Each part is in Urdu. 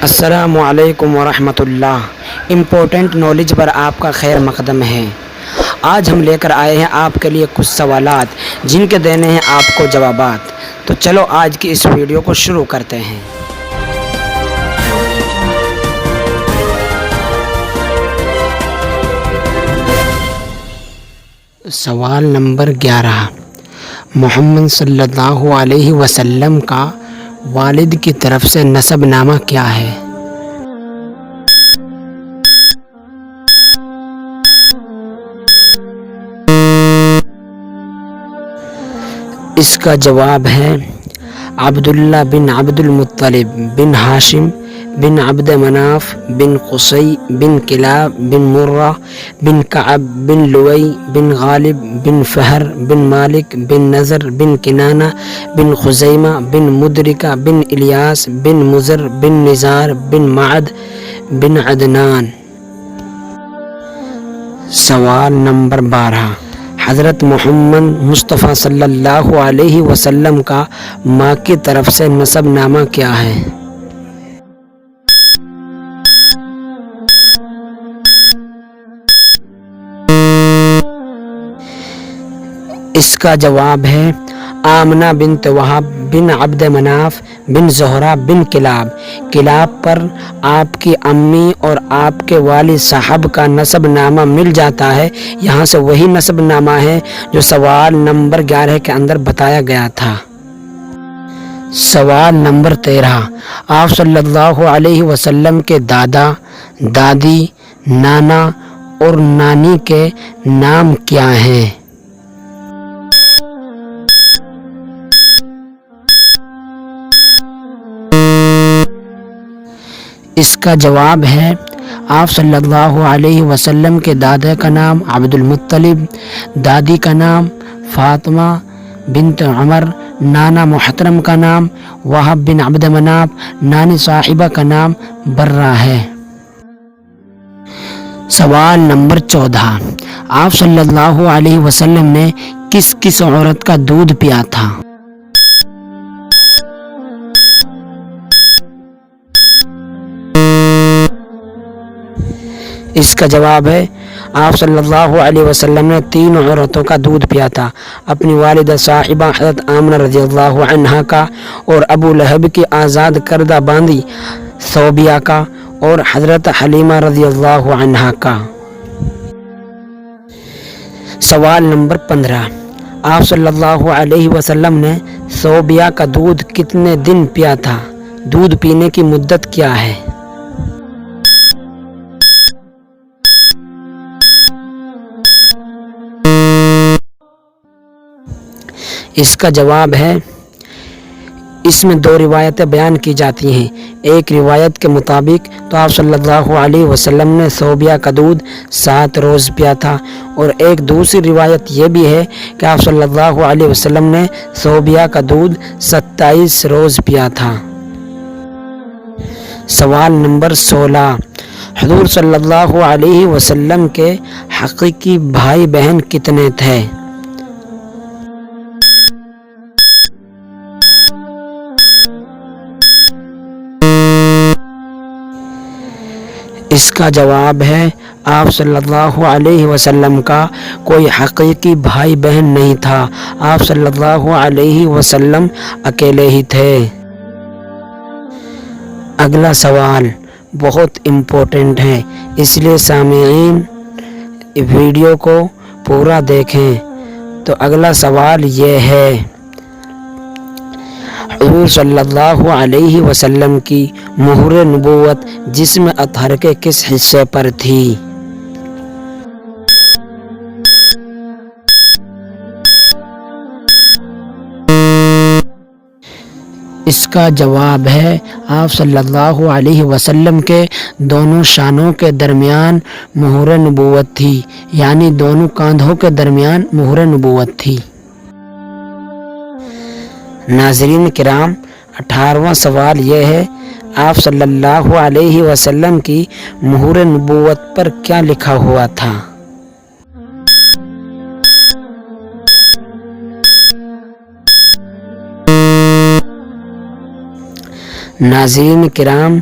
السلام علیکم ورحمۃ اللہ۔ امپورٹنٹ نالج پر آپ کا خیر مقدم ہے۔ آج ہم لے کر آئے ہیں آپ کے لیے کچھ سوالات جن کے دینے ہیں آپ کو جوابات۔ تو چلو آج کی اس ویڈیو کو شروع کرتے ہیں۔ سوال نمبر 11، محمد صلی اللہ علیہ وسلم کا والد کی طرف سے نسب نامہ کیا ہے؟ اس کا جواب ہے عبداللہ بن عبد المطلب بن ہاشم بن عبد مناف بن قصی بن کلاب بن مرہ بن کعب بن لوئی بن غالب بن فہر بن مالک بن نضر بن کنانہ بن خزیمہ بن مدرکہ بن الیاس بن مضر بن نزار بن معد بن عدنان۔ سوال نمبر 12، حضرت محمد مصطفیٰ صلی اللہ علیہ وسلم کا ماں کی طرف سے نسب نامہ کیا ہے؟ اس کا جواب ہے آمنہ بنت وہب بن عبد مناف بن زہرہ بن کلاب۔ کلاب پر آپ کی امی اور آپ کے والد صاحب کا نسب نامہ مل جاتا ہے۔ یہاں سے وہی نسب نامہ ہے جو سوال نمبر 11 کے اندر بتایا گیا تھا۔ سوال نمبر 13، آپ صلی اللہ علیہ وسلم کے دادا، دادی، نانا اور نانی کے نام کیا ہیں؟ اس کا جواب ہے آپ صلی اللہ علیہ وسلم کے دادا کا نام عبد المطلب، دادی کا نام فاطمہ بنت عمر، نانا محترم کا نام وہب بن عبد مناف، نانی صاحبہ کا نام برہ ہے۔ سوال نمبر 14، آپ صلی اللہ علیہ وسلم نے کس کس عورت کا دودھ پیا تھا؟ اس کا جواب ہے آپ صلی اللہ علیہ وسلم نے 3 عورتوں کا دودھ پیا تھا، اپنی والدہ صاحبہ حضرت آمنہ رضی اللہ عنہا کا، اور ابو لہب کی آزاد کردہ باندی ثوبیہ کا، اور حضرت حلیمہ رضی اللہ عنہا کا۔ سوال نمبر 15، آپ صلی اللہ علیہ وسلم نے ثوبیہ کا دودھ کتنے دن پیا تھا؟ دودھ پینے کی مدت کیا ہے؟ اس کا جواب ہے اس میں 2 روایتیں بیان کی جاتی ہیں۔ ایک روایت کے مطابق تو آپ صلی اللہ علیہ وسلم نے ثوبیہ کا دودھ 7 روز پیا تھا، اور ایک دوسری روایت یہ بھی ہے کہ آپ صلی اللہ علیہ وسلم نے ثوبیہ کا دودھ 27 روز پیا تھا۔ سوال نمبر 16، حضور صلی اللہ علیہ وسلم کے حقیقی بھائی بہن کتنے تھے؟ اس کا جواب ہے آپ صلی اللہ علیہ وسلم کا کوئی حقیقی بھائی بہن نہیں تھا، آپ صلی اللہ علیہ وسلم اکیلے ہی تھے۔ اگلا سوال بہت امپورٹنٹ ہے، اس لیے سامعین ویڈیو کو پورا دیکھیں۔ تو اگلا سوال یہ ہے، حضور صلی اللہ علیہ وسلم کی مہر نبوت جسم اطہر کے کس حصے پر تھی؟ اس کا جواب ہے آپ صلی اللہ علیہ وسلم کے دونوں شانوں کے درمیان مہر نبوت تھی، یعنی دونوں کاندھوں کے درمیان مہر نبوت تھی۔ ناظرین کرام، 18واں سوال یہ ہے، آپ صلی اللہ علیہ وسلم کی مہر نبوت پر کیا لکھا ہوا تھا؟ ناظرین کرام،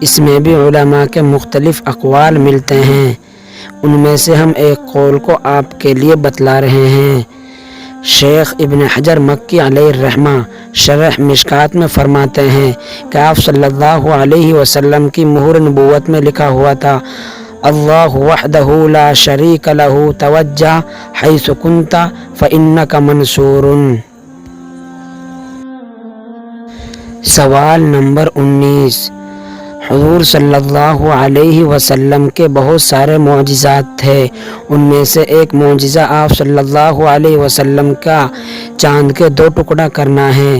اس میں بھی علماء کے مختلف اقوال ملتے ہیں، ان میں سے ہم ایک قول کو آپ کے لیے بتلا رہے ہیں۔ شیخ ابن حجر مکی علیہ الرحمہ شرح مشکات میں فرماتے ہیں کہ آپ صلی اللہ علیہ وسلم کی مہر نبوت میں لکھا ہوا تھا، اللہ وحدہ لا شریک لہ توجہ حیث کنت فإنک منصور۔ سوال نمبر 19، حضور صلی اللہ علیہ وسلم کے بہت سارے معجزات تھے، ان میں سے ایک معجزہ آپ صلی اللہ علیہ وسلم کا چاند کے 2 ٹکڑا کرنا ہے،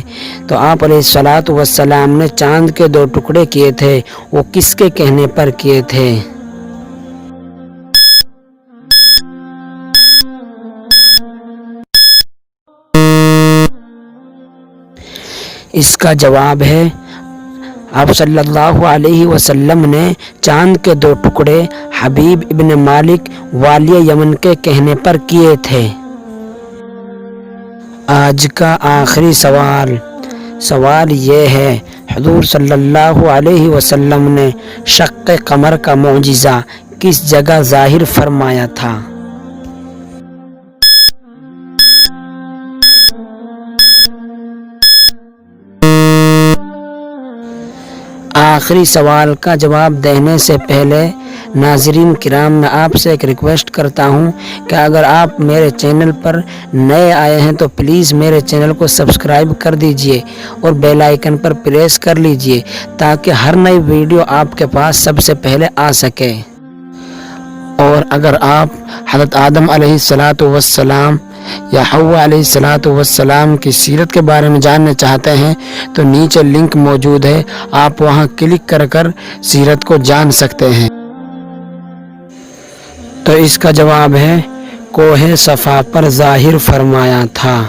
تو آپ علیہ الصلاۃ والسلام نے چاند کے 2 ٹکڑے کیے تھے، وہ کس کے کہنے پر کیے تھے؟ اس کا جواب ہے، آپ صلی اللہ علیہ وسلم نے چاند کے 2 ٹکڑے حبیب ابن مالک والی یمن کے کہنے پر کیے تھے۔ آج کا آخری سوال یہ ہے، حضور صلی اللہ علیہ وسلم نے شق قمر کا معجزہ کس جگہ ظاہر فرمایا تھا؟ آخری سوال کا جواب دینے سے پہلے ناظرین کرام، میں آپ سے ایک ریکویسٹ کرتا ہوں کہ اگر آپ میرے چینل پر نئے آئے ہیں تو پلیز میرے چینل کو سبسکرائب کر دیجئے اور بیل آئیکن پر پریس کر لیجئے تاکہ ہر نئی ویڈیو آپ کے پاس سب سے پہلے آ سکے۔ اور اگر آپ حضرت آدم علیہ الصلاۃ والسلام یا حوا علیہ الصلاۃ والسلام کی سیرت کے بارے میں جاننا چاہتے ہیں تو نیچے لنک موجود ہے، آپ وہاں کلک کر سیرت کو جان سکتے ہیں۔ تو اس کا جواب ہے، کوہ صفا پر ظاہر فرمایا تھا۔